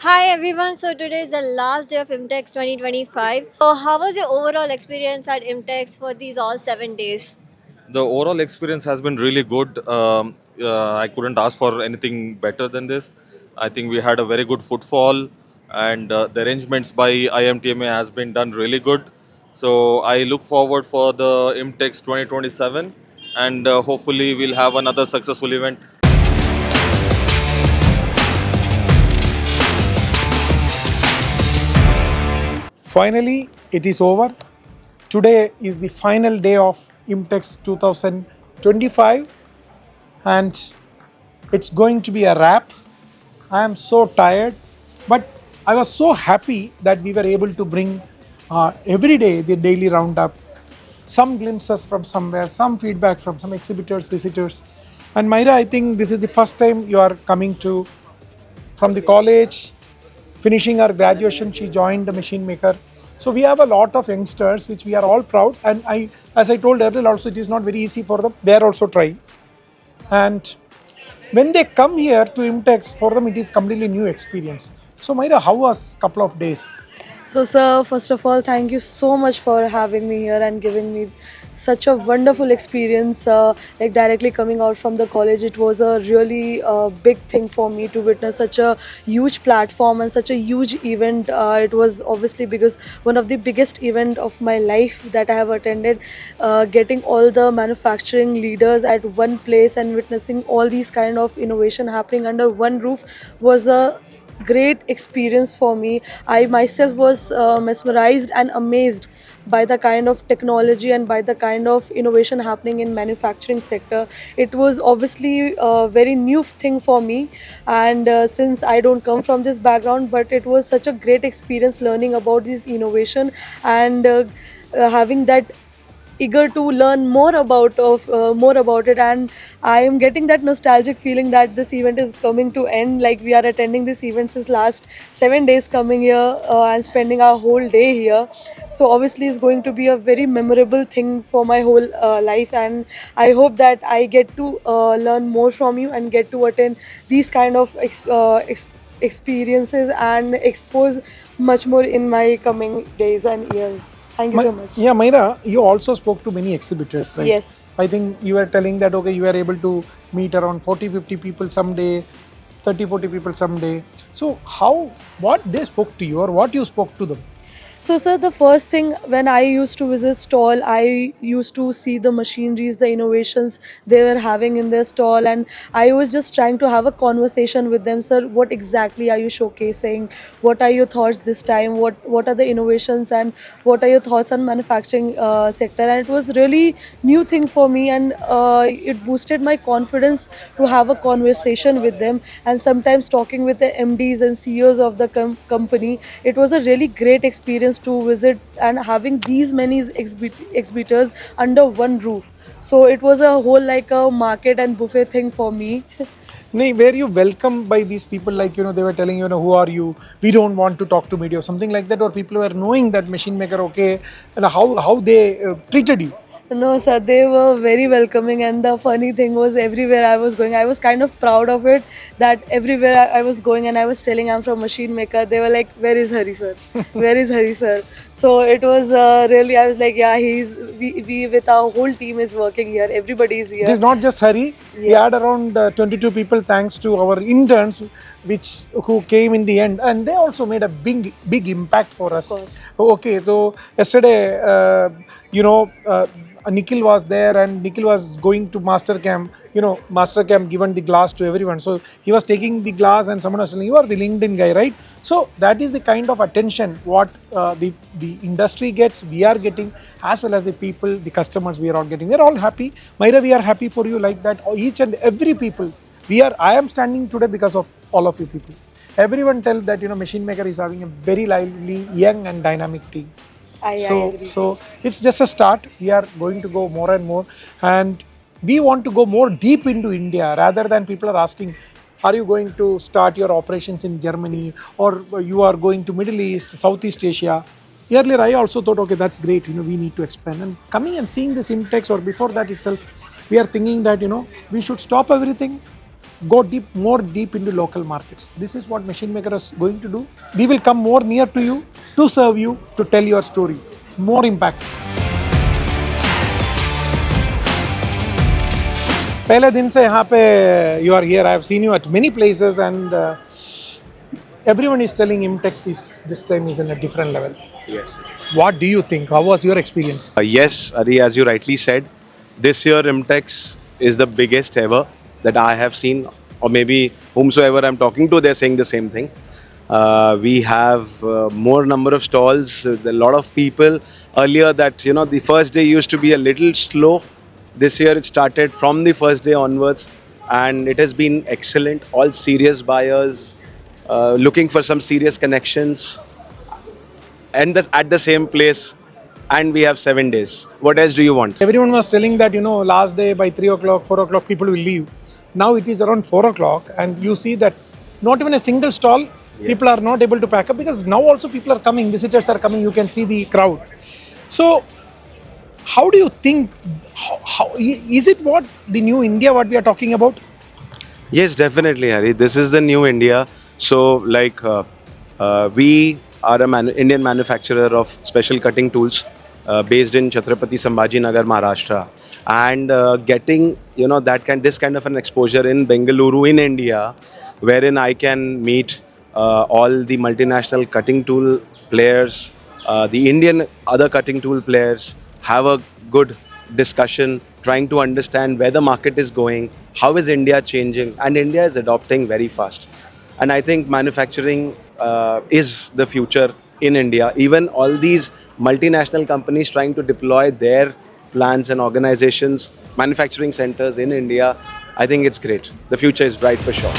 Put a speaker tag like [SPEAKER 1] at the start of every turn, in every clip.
[SPEAKER 1] Hi everyone, so today is the last day of IMTEX 2025. So, how was your overall experience at IMTEX for these all 7 days?
[SPEAKER 2] The overall experience has been really good. I couldn't ask for anything better than this. I think we had a very good footfall, and the arrangements by IMTMA has been done really good. So I look forward for the IMTEX 2027, and hopefully we'll have another successful event.
[SPEAKER 3] Finally, it is over. Today is the final day of IMTEX 2025, and it's going to be a wrap. I am so tired, but I was so happy that we were able to bring every day the daily roundup, some glimpses from somewhere, some feedback from some exhibitors, visitors. And Myra, I think this is the first time you are coming to from the college, finishing her graduation. She joined the machine maker. So we have a lot of youngsters, which we are all proud. And as I told earlier, also it is not very easy for them. They are also trying. And when they come here to IMTEX, for them it is completely new experience. So Myra, how was couple of days?
[SPEAKER 4] So, sir, first of all, thank you so much for having me here and giving me such a wonderful experience. Like directly coming out from the college, it was a really big thing for me to witness such a huge platform and such a huge event. It was obviously because one of the biggest event of my life that I have attended. Getting all the manufacturing leaders at one place and witnessing all these kind of innovation happening under one roof was a great experience for me. I myself was mesmerized and amazed by the kind of technology and by the kind of innovation happening in manufacturing sector. It was obviously a very new thing for me, and since I don't come from this background, but it was such a great experience learning about this innovation and having that eager to learn more about it. And I am getting that nostalgic feeling that this event is coming to end, like we are attending this event since last 7 days coming here and spending our whole day here. So obviously it's going to be a very memorable thing for my whole life, and I hope that I get to learn more from you and get to attend these kind of experiences and expose much more in my coming days and years. Thank you so much.
[SPEAKER 3] Yeah, Myra, you also spoke to many exhibitors, right?
[SPEAKER 4] Yes.
[SPEAKER 3] I think you were telling that, okay, you were able to meet around 40, 50 people someday, 30, 40 people someday. So what they spoke to you or what you spoke to them?
[SPEAKER 4] So, sir, the first thing when I used to visit stall, I used to see the machineries, the innovations they were having in their stall, and I was just trying to have a conversation with them. Sir, what exactly are you showcasing? What are your thoughts this time? What are the innovations and what are your thoughts on manufacturing sector? And it was really new thing for me, and it boosted my confidence to have a conversation with them. And sometimes talking with the MDs and CEOs of the company, it was a really great experience to visit and having these many exhibitors under one roof. So it was a whole like a market and buffet thing for me.
[SPEAKER 3] Were you welcomed by these people, like, they were telling, who are you? We don't want to talk to media or something like that, or people were knowing that machine maker, okay, and how they treated you?
[SPEAKER 4] No, sir, they were very welcoming, and the funny thing was, everywhere I was going, I was kind of proud of it. That everywhere I was going, and I was telling I'm from machine maker, they were like, "Where is Hari sir? Where is Hari sir?" So it was really, I was like, "Yeah, we with our whole team is working here. Everybody is
[SPEAKER 3] It
[SPEAKER 4] here."
[SPEAKER 3] is not just Hari. We
[SPEAKER 4] Yeah,
[SPEAKER 3] had around 22 people thanks to our interns, which who came in the end, and they also made a big impact for
[SPEAKER 4] of
[SPEAKER 3] us.
[SPEAKER 4] course.
[SPEAKER 3] Okay, so yesterday, Nikhil was there, and Nikhil was going to master camp. Master camp given the glass to everyone. So he was taking the glass, and someone was telling, "You are the LinkedIn guy, right?" So that is the kind of attention what the industry gets, we are getting, as well as the people, the customers, we are all getting. We are all happy. Myra, we are happy for you like that. Each and every people, I am standing today because of all of you people. Everyone tells that Machine Maker is having a very lively, young and dynamic team.
[SPEAKER 4] I
[SPEAKER 3] So
[SPEAKER 4] agree, sir.
[SPEAKER 3] so it's just a start. We are going to go more and more, and we want to go more deep into India rather than people are asking, are you going to start your operations in Germany, or you are going to Middle East, Southeast Asia? Earlier, I also thought, okay, that's great. We need to expand. And coming and seeing this IMTEX, or before that itself, we are thinking that we should stop everything, go more deep into local markets. This is what Machine Maker is going to do. We will come more near to you, to serve you, to tell your story. More impact. पहले दिन से यहाँ पे you are here. I have seen you at many places, and everyone is telling IMTEX is this time is in a different level.
[SPEAKER 5] Yes.
[SPEAKER 3] What do you think? How was your experience?
[SPEAKER 5] Yes, Ari, as you rightly said, this year IMTEX is the biggest ever that I have seen, or maybe whomsoever I'm talking to, they're saying the same thing. We have more number of stalls, a lot of people. Earlier, that the first day used to be a little slow. This year, it started from the first day onwards, and it has been excellent. All serious buyers looking for some serious connections, and at the same place, and we have 7 days. What else do you want?
[SPEAKER 3] Everyone was telling that, last day by 3 o'clock, 4 o'clock, people will leave. Now it is around 4 o'clock, and you see that not even a single stall, people are not able to pack up, because now also people are coming, visitors are coming, you can see the crowd. So, how do you think, is it what the new India, what we are talking about?
[SPEAKER 5] Yes, definitely, Hari. This is the new India. So, we are an Indian manufacturer of special cutting tools based in Chhatrapati Sambhaji Nagar, Maharashtra, and getting this kind of an exposure in Bengaluru, in India, wherein I can meet all the multinational cutting tool players, the Indian other cutting tool players, have a good discussion, trying to understand where the market is going, how is India changing, and India is adopting very fast. And I think manufacturing is the future in India. Even all these multinational companies trying to deploy their plans and organizations, manufacturing centers in India, I think it's great. The future is bright for sure.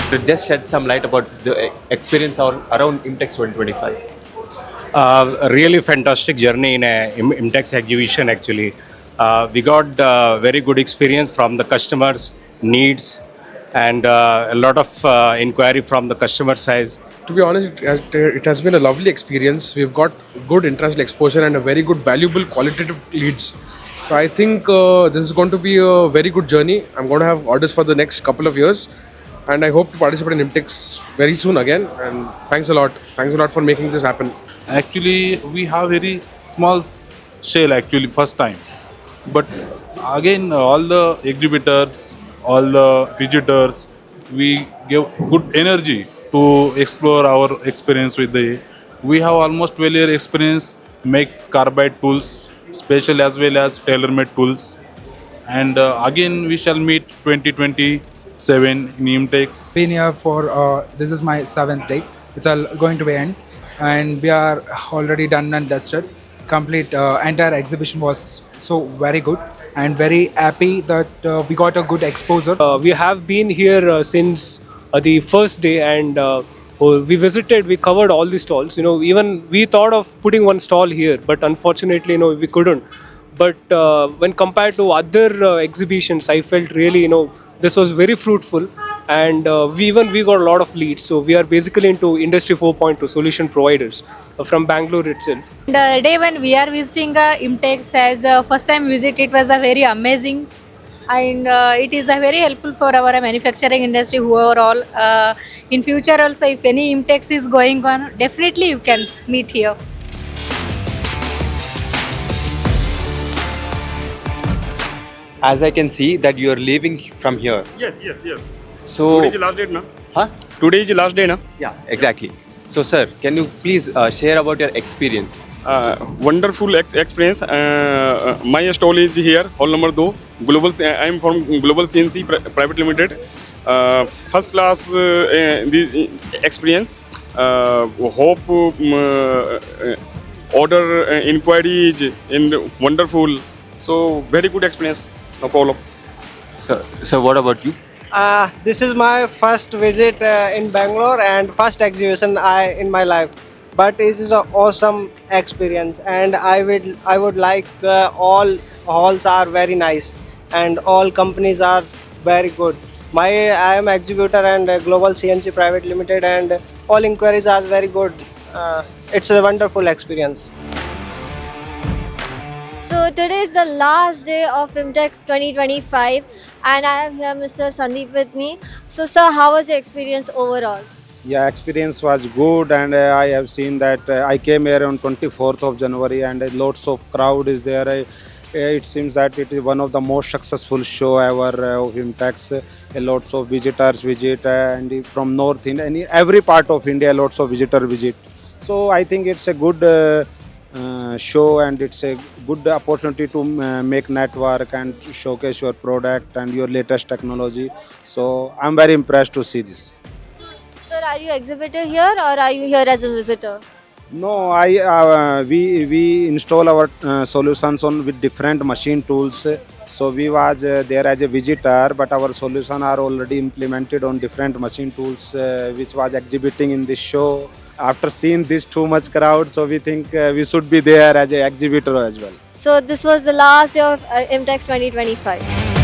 [SPEAKER 6] To just shed some light about the experience around IMTEX 2025.
[SPEAKER 7] A really fantastic journey in a IMTEX exhibition actually. We got very good experience from the customers' needs and a lot of inquiry from the customer side.
[SPEAKER 8] To be honest, it has been a lovely experience. We've got good international exposure and a very good valuable qualitative leads. So I think this is going to be a very good journey. I'm going to have orders for the next couple of years, and I hope to participate in IMTEX very soon again. And thanks a lot. Thanks a lot for making this happen.
[SPEAKER 9] Actually, we have very small sale actually first time. But again, all the exhibitors, all the visitors, we give good energy to explore our experience with the. We have almost 12 year experience make carbide tools, special as well as tailor-made tools. And again, we shall meet 2027 in IMTEX.
[SPEAKER 10] Been here for this is my 7th day. It's all going to be end, and we are already done and dusted. Complete entire exhibition was so very good, and very happy that we got a good exposure.
[SPEAKER 11] We have been here since the first day, and we covered all the stalls. Even we thought of putting one stall here, but unfortunately, we couldn't. But when compared to other exhibitions, I felt really, this was very fruitful, and we got a lot of leads. So we are basically into Industry 4.2 solution providers from Bangalore itself.
[SPEAKER 12] The day when we are visiting IMTEX as a first time visit, it was a very amazing, and it is a very helpful for our manufacturing industry overall. In future also, if any IMTEX is going on, definitely you can meet here.
[SPEAKER 6] As I can see that you are leaving from here.
[SPEAKER 13] Yes.
[SPEAKER 6] So
[SPEAKER 13] Today is the last date, na?
[SPEAKER 6] Huh?
[SPEAKER 13] Today is the last day, na?
[SPEAKER 6] Yeah, exactly. So sir, can you please share about your experience?
[SPEAKER 13] Wonderful experience. My stall is here, hall number 2. I am from Global CNC Private Limited. First class this experience. Hope order inquiry is wonderful. So very good experience. No problem.
[SPEAKER 6] So what about you?
[SPEAKER 14] This is my first visit in Bangalore and first exhibition in my life. But it is an awesome experience, and I would like all halls are very nice and all companies are very good. I am Exhibitor and Global CNC Private Limited, and all inquiries are very good. it's a wonderful experience.
[SPEAKER 1] So today is the last day of IMTEX 2025 and I have here Mr. Sandeep with me. So sir, how was your experience overall?
[SPEAKER 15] Yeah, experience was good, and I have seen that I came here on 24th of January, and lots of crowd is there. It seems that it is one of the most successful show ever of Imtex. Lots of visitors visit, and from North India, and every part of India, lots of visitor visit. So I think it's a good show, and it's a good opportunity to make network and showcase your product and your latest technology. So I'm very impressed to see this.
[SPEAKER 1] Sir, are you exhibitor here or are you here as a visitor?
[SPEAKER 15] No, we install our solutions on with different machine tools. So we was there as a visitor, but our solution are already implemented on different machine tools, which was exhibiting in this show. After seeing this too much crowd, so we think we should be there as a exhibitor as well.
[SPEAKER 1] So this was the last day of IMTEX 2025.